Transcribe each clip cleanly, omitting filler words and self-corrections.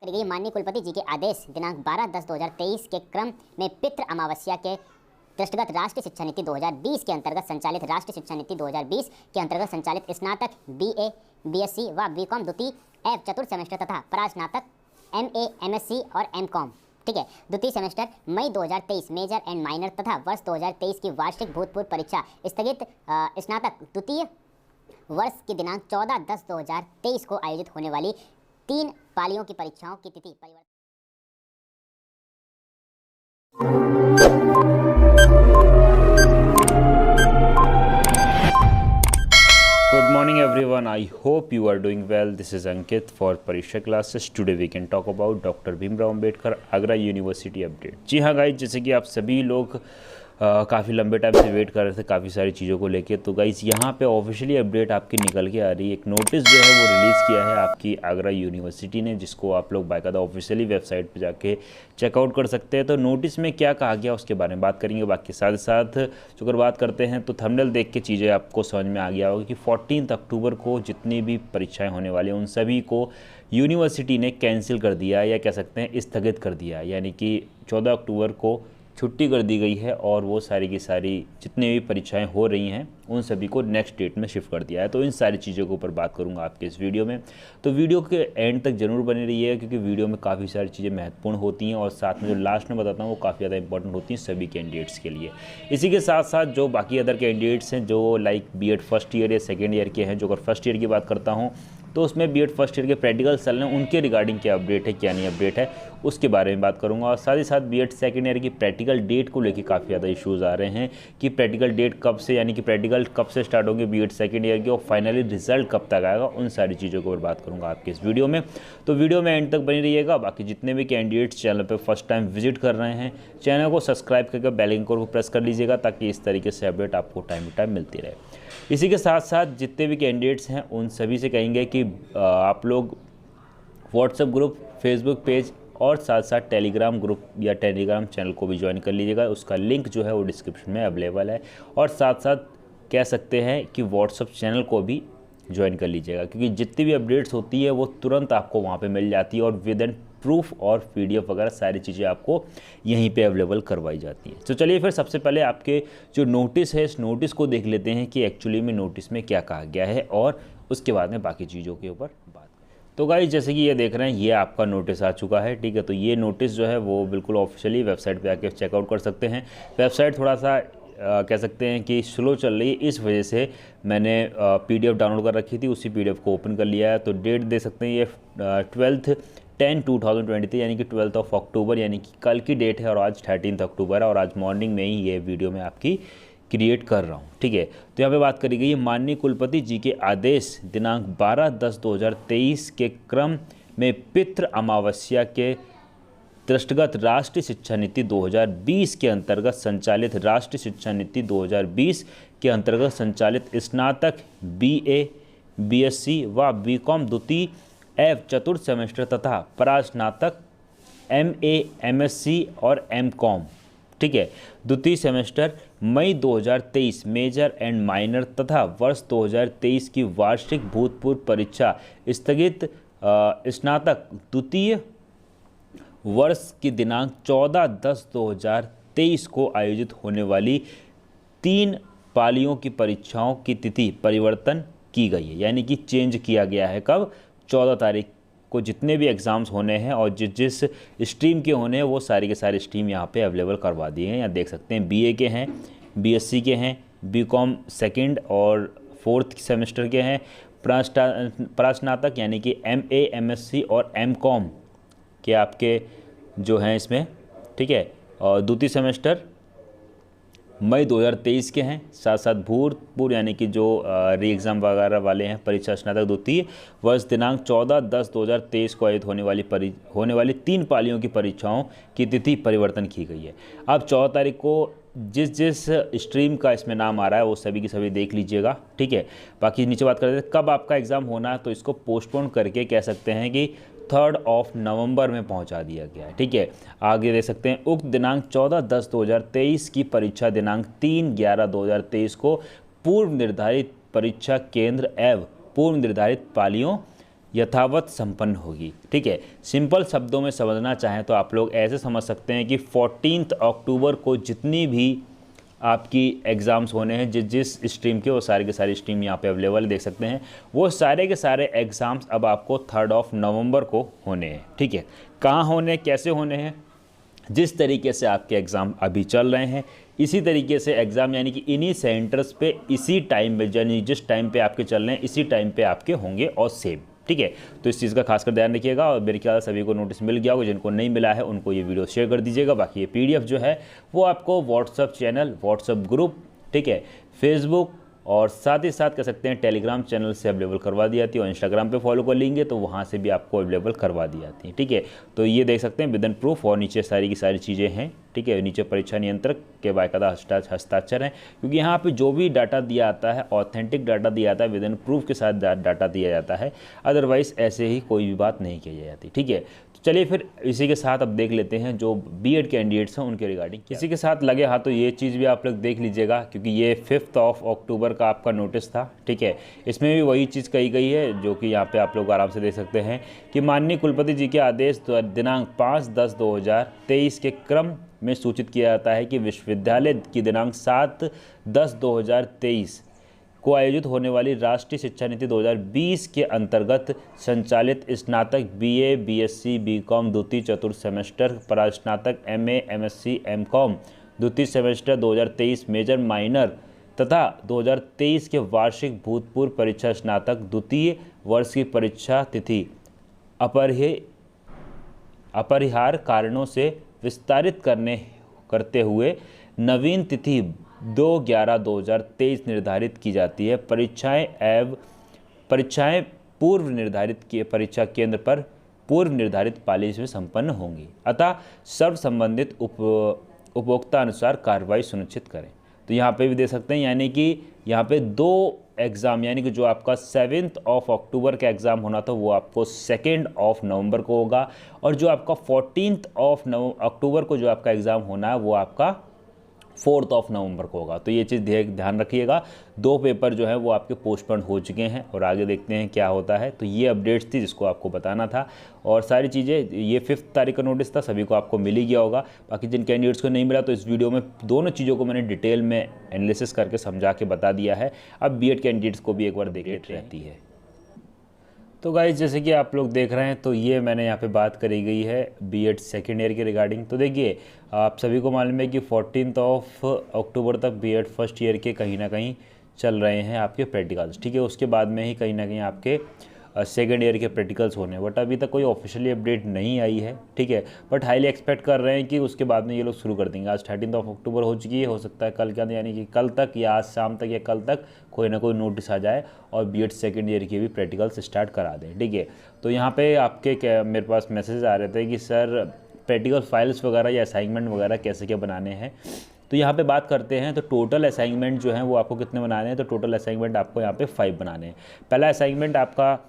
करी गई माननीय कुलपति जी के आदेश दिनांक 12/10/2023 के क्रम में पितृ अमावस्या के दृष्टिगत राष्ट्रीय शिक्षा नीति 2020 के अंतर्गत संचालित राष्ट्रीय शिक्षा नीति 2020 के अंतर्गत संचालित स्नातक बीए, बीएससी व बीकॉम द्वितीय एवं चतुर्थ सेमेस्टर तथा परास्नातक एमए, एमएससी और एमकॉम, ठीक है, द्वितीय सेमेस्टर मई 2023 मेजर एंड माइनर तथा वर्ष 2023 की वार्षिक भूतपूर्व परीक्षा स्थगित स्नातक द्वितीय वर्ष की दिनांक 14/10/2023 को आयोजित होने वाली 3 पालियों की परीक्षाओं की तिथि परिवर्तन। Good morning everyone, I hope you are doing well. This is Ankit for Pariksha classes. Today we can talk about Dr. Bhimrao Ambedkar Agra University update. जी हाँ गाइज, जैसे कि आप सभी लोग काफ़ी लंबे टाइम से वेट कर रहे थे काफ़ी सारी चीज़ों को लेके, तो गाइज यहाँ पे ऑफिशियली अपडेट आपकी निकल के आ रही है। एक नोटिस जो है वो रिलीज़ किया है आपकी आगरा यूनिवर्सिटी ने, जिसको आप लोग बाकायदा ऑफिशियली वेबसाइट पे जाके चेकआउट कर सकते हैं। तो नोटिस में क्या कहा गया उसके बारे में बात करेंगे। बाकी साथ ही साथ जो अगर बात करते हैं तो थंबनेल देख के चीज़ें आपको समझ में आ गया होगा कि 14 अक्टूबर को जितनी भी परीक्षाएँ होने वाली हैं उन सभी को यूनिवर्सिटी ने कैंसिल कर दिया या कह सकते हैं स्थगित कर दिया, यानी कि 14 अक्टूबर को छुट्टी कर दी गई है और वो सारी की सारी जितनी भी परीक्षाएं हो रही हैं उन सभी को नेक्स्ट डेट में शिफ्ट कर दिया है। तो इन सारी चीज़ों के ऊपर बात करूंगा आपके इस वीडियो में, तो वीडियो के एंड तक जरूर बने रहिए क्योंकि वीडियो में काफ़ी सारी चीज़ें महत्वपूर्ण होती हैं और साथ में जो लास्ट में बताता हूँ वो काफ़ी ज़्यादा इंपॉर्टेंट होती हैं सभी कैंडिडेट्स के लिए। इसी के साथ साथ जो बाकी अदर कैंडिडेट्स हैं जो लाइक बीएड फर्स्ट ईयर या सेकेंड ईयर के हैं, जो अगर फर्स्ट ईयर की बात करता हूँ तो उसमें बीएड फर्स्ट ईयर के प्रैक्टिकल चल रहे हैं, उनके रिगार्डिंग क्या अपडेट है क्या नहीं अपडेट है उसके बारे में बात करूंगा। और साथ ही साथ बीएड सेकेंड ईयर की प्रैक्टिकल डेट को लेकर काफ़ी ज़्यादा इश्यूज़ आ रहे हैं कि प्रैक्टिकल डेट कब से, यानी कि प्रैक्टिकल कब से स्टार्ट होंगे बीएड सेकेंड ईयर की और फाइनली रिजल्ट कब तक आएगा, उन सारी चीज़ों के ऊपर बात करूँगा आपके इस वीडियो में। तो वीडियो में एंड तक बनी रहिएगा। बाकी जितने भी कैंडिडेट्स चैनल पर फर्स्ट टाइम विजिट कर रहे हैं चैनल को सब्सक्राइब करके बेल आइकन को प्रेस कर लीजिएगा ताकि इस तरीके से अपडेट आपको टाइम टू टाइम मिलती रहे। इसी के साथ साथ जितने भी कैंडिडेट्स हैं उन सभी से कहेंगे कि आप लोग व्हाट्सएप ग्रुप, फेसबुक पेज और साथ साथ टेलीग्राम ग्रुप या टेलीग्राम चैनल को भी ज्वाइन कर लीजिएगा। उसका लिंक जो है वो डिस्क्रिप्शन में अवेलेबल है। और साथ साथ कह सकते हैं कि व्हाट्सएप चैनल को भी ज्वाइन कर लीजिएगा क्योंकि जितनी भी अपडेट्स होती है वो तुरंत आपको वहाँ पे मिल जाती है और विद इन प्रूफ और पीडीएफ वगैरह सारी चीज़ें आपको यहीं पे अवेलेबल करवाई जाती हैं। तो चलिए फिर सबसे पहले आपके जो नोटिस है इस नोटिस को देख लेते हैं कि एक्चुअली में नोटिस में क्या कहा गया है और उसके बाद में बाकी चीज़ों के ऊपर बात। तो गाइस जैसे कि ये देख रहे हैं ये आपका नोटिस आ चुका है, ठीक है। तो ये नोटिस जो है वो बिल्कुल ऑफिशियली वेबसाइट पे आके चेकआउट कर सकते हैं। वेबसाइट थोड़ा सा कह सकते हैं कि स्लो चल रही है, इस वजह से मैंने पीडीएफ डाउनलोड कर रखी थी, उसी पीडीएफ को ओपन कर लिया है। तो डेट दे सकते हैं ये 12/10/2023 यानी कि 12 अक्टूबर यानी कि कल की डेट है और आज 13 अक्टूबर है और आज मॉर्निंग में ही ये वीडियो मैं आपकी क्रिएट कर रहा हूँ, ठीक है। तो यहाँ पे बात करी गई है माननीय कुलपति जी के आदेश दिनांक 12/10/2023 के क्रम में पितृ अमावस्या के दृष्टिगत राष्ट्रीय शिक्षा नीति 2020 के अंतर्गत संचालित राष्ट्रीय शिक्षा नीति 2020 के अंतर्गत संचालित स्नातक बीए, बीएससी व बीकॉम द्वितीय एवं चतुर्थ सेमेस्टर तथा परास्नातक एमए, एमएससी और एमकॉम, ठीक है, द्वितीय सेमेस्टर मई 2023 मेजर एंड माइनर तथा वर्ष 2023 की वार्षिक भूतपूर्व परीक्षा स्थगित स्नातक द्वितीय वर्ष की दिनांक 14/10/2023 को आयोजित होने वाली 3 पालियों की परीक्षाओं की तिथि परिवर्तन की गई है, यानी कि चेंज किया गया है। कब? 14 तारीख को जितने भी एग्ज़ाम्स होने हैं और जिस स्ट्रीम के होने हैं वो सारी के सारे स्ट्रीम यहाँ पे अवेलेबल करवा दिए हैं। यहाँ देख सकते हैं बीए के हैं, बीएससी के हैं, बीकॉम सेकंड और फोर्थ सेमेस्टर के हैं, परास्नातक यानी कि एमए, एमएससी और एमकॉम के आपके जो हैं इसमें, ठीक है। और द्वितीय सेमेस्टर मई 2023 के हैं। साथ साथ भूतपूर्व यानी कि जो री एग्ज़ाम वगैरह वाले हैं परीक्षा स्नातक द्वितीय वर्ष दिनांक 14/10/2023 को आयोजित होने वाली 3 पालियों की परीक्षाओं की तिथि परिवर्तन की गई है। अब 14 तारीख को जिस स्ट्रीम का इसमें नाम आ रहा है वो सभी की सभी देख लीजिएगा, ठीक है। बाकी नीचे बात करते हैं कब आपका एग्ज़ाम होना है, तो इसको पोस्टपोन करके कह सकते हैं कि 3 नवंबर में पहुंचा दिया गया है, ठीक है। आगे दे सकते हैं उक्त दिनांक 14/10/2023 की परीक्षा दिनांक 3/11/2023 को पूर्व निर्धारित परीक्षा केंद्र एवं पूर्व निर्धारित पालियों यथावत संपन्न होगी। ठीक है, सिंपल शब्दों में समझना चाहें तो आप लोग ऐसे समझ सकते हैं कि 14 अक्टूबर को जितनी भी आपकी एग्ज़ाम्स होने हैं जिस जिस स्ट्रीम के, वो सारे के सारे स्ट्रीम यहाँ पे अवेलेबल देख सकते हैं, वो सारे के सारे एग्ज़ाम्स अब आपको 3 नवंबर को होने हैं। ठीक है, कहाँ होने, कैसे होने हैं, जिस तरीके से आपके एग्ज़ाम अभी चल रहे हैं इसी तरीके से एग्ज़ाम यानी कि इन्हीं सेंटर्स पे इसी टाइम पे, यानी जिस टाइम पे आपके चल रहे हैं इसी टाइम पे आपके होंगे और सेम। ठीक है, तो इस चीज़ का खासकर ध्यान रखिएगा। और मेरे ख्याल से सभी को नोटिस मिल गया होगा, जिनको नहीं मिला है उनको ये वीडियो शेयर कर दीजिएगा। बाकी ये PDF जो है वो आपको व्हाट्सअप चैनल, व्हाट्सअप ग्रुप, ठीक है, फेसबुक और साथ ही साथ कह सकते हैं टेलीग्राम चैनल से अवेलेबल करवा दी जाती है, और इंस्टाग्राम पे फॉलो कर लेंगे तो वहाँ से भी आपको अवेलेबल करवा दी जाती है। ठीक है, तो ये देख सकते हैं विदन प्रूफ, और नीचे सारी की सारी चीज़ें हैं। ठीक है, नीचे परीक्षा नियंत्रक के बाकायदा हस्ताक्षर हैं, क्योंकि यहाँ पे जो भी डाटा दिया आता है ऑथेंटिक डाटा दिया जाता है, विदन प्रूफ के साथ डाटा दिया जाता है, अदरवाइज़ ऐसे ही कोई भी बात नहीं की जाती। ठीक है, तो चलिए फिर इसी के साथ अब देख लेते हैं जो B.Ed कैंडिडेट्स हैं उनके रिगार्डिंग। किसी के साथ लगे हाथ तो ये चीज़ भी आप लोग देख लीजिएगा, क्योंकि ये 5 अक्टूबर का आपका नोटिस था। ठीक है, इसमें भी वही चीज़ कही गई है जो कि यहाँ पे आप लोग आराम से देख सकते हैं कि माननीय कुलपति जी के आदेश दिनांक 5/10/2023 के क्रम में सूचित किया जाता है कि विश्वविद्यालय की दिनांक 7/10/2023 को आयोजित होने वाली राष्ट्रीय शिक्षा नीति 2020 के अंतर्गत संचालित स्नातक BA, BSc, BCom द्वितीय चतुर्थ सेमेस्टर, परास्नातक MA, MSc, MCom द्वितीय सेमेस्टर 2023 मेजर माइनर तथा 2023 के वार्षिक भूतपूर्व परीक्षा स्नातक द्वितीय वर्ष की परीक्षा तिथि अपरिहार्य कारणों से विस्तारित करते हुए नवीन तिथि 2/11/2023 निर्धारित की जाती है। परीक्षाएं पूर्व निर्धारित परीक्षा केंद्र पर पूर्व निर्धारित पाली में संपन्न होंगी, अतः सर्व संबंधित उपभोक्ता अनुसार कार्रवाई सुनिश्चित करें। तो यहाँ पे भी दे सकते हैं, यानी कि यहाँ पे 2 एग्ज़ाम, यानी कि जो आपका 7 अक्टूबर का एग्ज़ाम होना था वो आपको 2 नवंबर को होगा, और जो आपका 14 अक्टूबर को जो आपका एग्ज़ाम होना है वो आपका 4 नवंबर को होगा। तो ये चीज़ ध्यान रखिएगा। 2 पेपर जो है वो आपके पोस्टपोन हो चुके हैं, और आगे देखते हैं क्या होता है। तो ये अपडेट्स थी जिसको आपको बताना था, और सारी चीज़ें, ये 5 तारीख का नोटिस था, सभी को आपको मिल ही गया होगा। बाकी जिन कैंडिडेट्स को नहीं मिला तो इस वीडियो में दोनों चीज़ों को मैंने डिटेल में एनालिसिस करके समझा के बता दिया है। अब B.Ed कैंडिडेट्स को भी एक बार देख रहती है। तो गाइस, जैसे कि आप लोग देख रहे हैं, तो ये मैंने यहाँ पे बात करी गई है B.Ed सेकेंड ईयर के रिगार्डिंग। तो देखिए, आप सभी को मालूम है कि 14 अक्टूबर तक B.Ed फर्स्ट ईयर के कहीं ना कहीं चल रहे हैं आपके प्रैक्टिकल्स। ठीक है, उसके बाद में ही कहीं ना कहीं आपके सेकेंड ईयर के प्रैक्टिकल्स होने, बट अभी तक कोई ऑफिशियली अपडेट नहीं आई है। ठीक है, बट हाईली एक्सपेक्ट कर रहे हैं कि उसके बाद में ये लोग शुरू कर देंगे। आज 13 अक्टूबर हो चुकी है, हो सकता है कल क्या, यानी कि कल तक या आज शाम तक या कल तक कोई ना कोई नोटिस आ जाए और B.Ed सेकेंड ईयर के भी प्रैक्टिकल्स स्टार्ट करा दें। ठीक है, तो यहाँ पे आपके मेरे पास मैसेज आ रहे थे कि सर प्रैक्टिकल फाइल्स वगैरह या असाइनमेंट वगैरह कैसे क्या बनाने हैं। तो यहाँ पे बात करते हैं, तो टोटल असाइनमेंट जो है वो आपको कितने बनाने हैं। तो टोटल असाइनमेंट आपको यहाँ पे 5 बनाने हैं। पहला असाइनमेंट आपका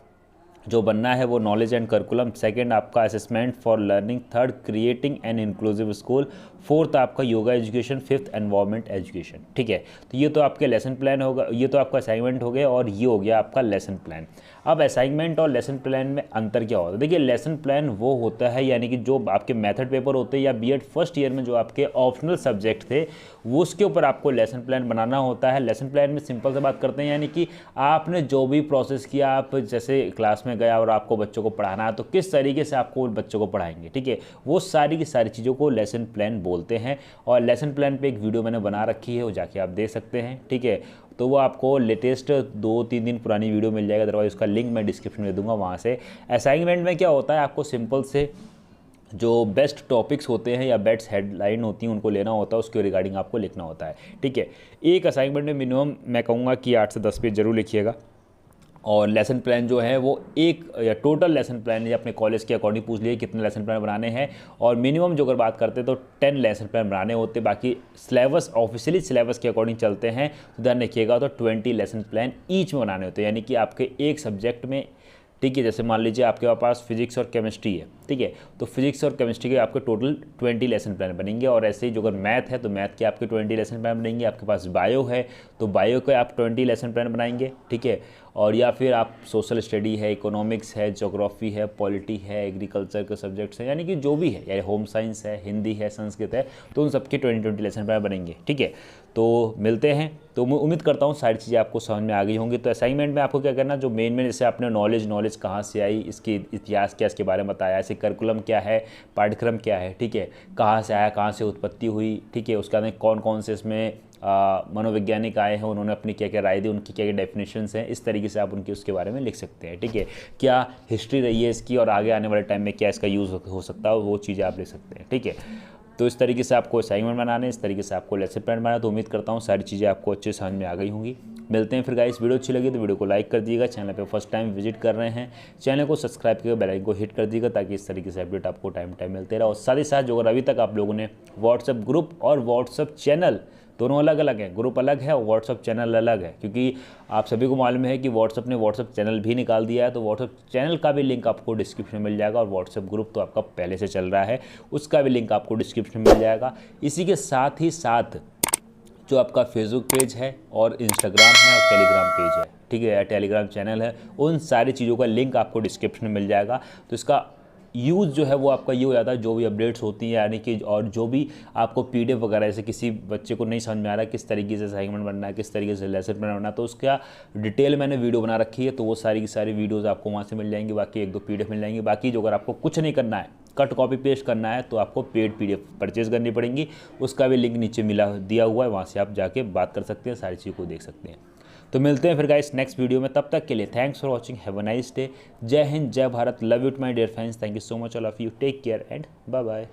जो बनना है वो नॉलेज एंड करिकुलम, सेकंड आपका assessment for learning, third creating an inclusive school, fourth आपका yoga education, fifth environment education. ठीक है, तो ये तो आपके लेसन प्लान होगा, ये तो आपका असाइनमेंट हो गया, और ये हो गया आपका लेसन प्लान। अब असाइनमेंट और लेसन प्लान में अंतर क्या होता है। देखिए, लेसन प्लान वो होता है, यानी कि जो आपके मेथड पेपर होते हैं या B.Ed फर्स्ट ईयर में जो आपके ऑप्शनल सब्जेक्ट थे वो उसके ऊपर आपको लेसन प्लान बनाना होता है। लेसन प्लान में सिंपल से बात करते हैं, यानी कि आपने जो भी प्रोसेस किया, आप जैसे क्लास में गया और आपको बच्चों को पढ़ाना है तो किस तरीके से आपको बच्चों को पढ़ाएंगे। ठीक है, वो सारी की सारी चीज़ों को लेसन प्लान बोलते हैं, और लेसन प्लान पे एक वीडियो मैंने बना रखी है, वो जाके आप देख सकते हैं। ठीक है, तो वो आपको लेटेस्ट 2-3 दिन पुरानी वीडियो मिल जाएगा, अदरवाइज उसका लिंक मैं डिस्क्रिप्शन में दूंगा वहाँ से। असाइनमेंट में क्या होता है, आपको सिंपल से जो बेस्ट टॉपिक्स होते हैं या बेस्ट हेडलाइन होती हैं उनको लेना होता है, उसके रिगार्डिंग आपको लिखना होता है। ठीक है, एक असाइनमेंट में मिनिमम मैं कहूँगा कि 8 से 10 पेज जरूर लिखिएगा, और लेसन प्लान जो है वो एक या टोटल लेसन प्लान या अपने कॉलेज के अकॉर्डिंग पूछ लिए कितने लेसन प्लान बनाने हैं, और मिनिमम जो अगर बात करते हैं तो 10 लेसन प्लान बनाने होते, बाकी सिलेबस ऑफिशियली सिलेबस के अकॉर्डिंग चलते हैं तो ध्यान रखिएगा, तो 20 लेसन प्लान ईच में बनाने होते हैं, यानी कि आपके एक सब्जेक्ट में। ठीक है, जैसे मान लीजिए आपके पास फिजिक्स और केमिस्ट्री है। ठीक है, तो फिजिक्स और केमिस्ट्री के आपके टोटल 20 लेसन प्लान बनेंगे, और ऐसे ही जो अगर मैथ है तो मैथ के आपके 20 लेसन प्लान बनेंगे। आपके पास बायो है तो बायो के आप 20 लेसन प्लान बनाएंगे। ठीक है, और या फिर आप सोशल स्टडी है, इकोनॉमिक्स है, ज्योग्राफी है, पॉलिटी है, एग्रीकल्चर के सब्जेक्ट्स हैं, यानी कि जो भी है, यानी होम साइंस है, हिंदी है, संस्कृत है, तो उन सबके 20-20 लेसन प्लान बनेंगे। ठीक है, तो मिलते हैं। तो मैं उम्मीद करता हूँ सारी चीज़ें आपको समझ में आ गई होंगी। तो असाइनमेंट में आपको क्या करना, जो मेन जैसे आपने नॉलेज कहाँ से आई, इसकी इतिहास क्या, इसके बारे में बताया, ऐसे करिकुलम क्या है, पाठ्यक्रम क्या है, ठीक है, कहाँ से आया, कहाँ से उत्पत्ति हुई, ठीक है, उसके बाद में कौन कौन से इसमें मनोवैज्ञानिक आए हैं, उन्होंने अपनी क्या क्या राय दी, उनकी क्या क्या डेफिनेशंस हैं, इस तरीके से आप उनकी उसके बारे में लिख सकते हैं। ठीक है, क्या हिस्ट्री रही है इसकी और आगे आने वाले टाइम में क्या इसका यूज़ हो सकता है, वो चीज़ें आप लिख सकते हैं। ठीक है, तो इस तरीके से आपको असाइनमेंट बनाना है, इस तरीके से आपको लेसन प्लान बनाना। तो उम्मीद करता हूँ सारी चीज़ें आपको अच्छे समझ में आ गई होंगी। मिलते हैं फिर गाइस, वीडियो अच्छी लगी तो वीडियो को लाइक कर दीजिएगा, चैनल पे फर्स्ट टाइम विजिट कर रहे हैं चैनल को सब्सक्राइब करके बेल आइकन को हिट कर दीजिएगा, ताकि इस तरीके से अपडेट आपको टाइम मिलते रहे। और साथ ही साथ जो अगर अभी तक आप लोगों ने व्हाट्सएप ग्रुप और व्हाट्सएप चैनल दोनों अलग अलग हैं, ग्रुप अलग है और व्हाट्सएप चैनल अलग है, क्योंकि आप सभी को मालूम है कि व्हाट्सएप ने व्हाट्सएप चैनल भी निकाल दिया है। तो व्हाट्सएप चैनल का भी लिंक आपको डिस्क्रिप्शन में मिल जाएगा, और व्हाट्सएप ग्रुप तो आपका पहले से चल रहा है, उसका भी लिंक आपको डिस्क्रिप्शन में मिल जाएगा। इसी के साथ ही साथ जो आपका फेसबुक पेज है और इंस्टाग्राम है और टेलीग्राम पेज है, ठीक है, या टेलीग्राम चैनल है, उन सारी चीज़ों का लिंक आपको डिस्क्रिप्शन में मिल जाएगा। तो इसका यूज़ जो है वो आपका ये हो जाता है, जो भी अपडेट्स होती हैं, यानी कि और जो भी आपको PDF वगैरह, जैसे किसी बच्चे को नहीं समझ में आ रहा किस तरीके से असाइनमेंट बनना है, किस तरीके से लेसन प्लान बनना है, तो उसका डिटेल मैंने वीडियो बना रखी है। तो वो सारी की सारी वीडियोज़ आपको वहाँ से मिल जाएंगी, बाकी 1-2 PDF मिल जाएंगी। बाकी जो अगर आपको कुछ नहीं करना है, कट कॉपी पेस्ट करना है, तो आपको पेड PDF परचेज़ करनी पड़ेंगी, उसका भी लिंक नीचे दिया हुआ है, वहाँ से आप जाके बात कर सकते हैं, सारी चीज़ों को देख सकते हैं। तो मिलते हैं फिर गाइस नेक्स्ट वीडियो में, तब तक के लिए thanks for watching, have a nice day. जय हिंद, जय Bharat, love you to my dear friends, thank you so much all of you, take care and bye bye.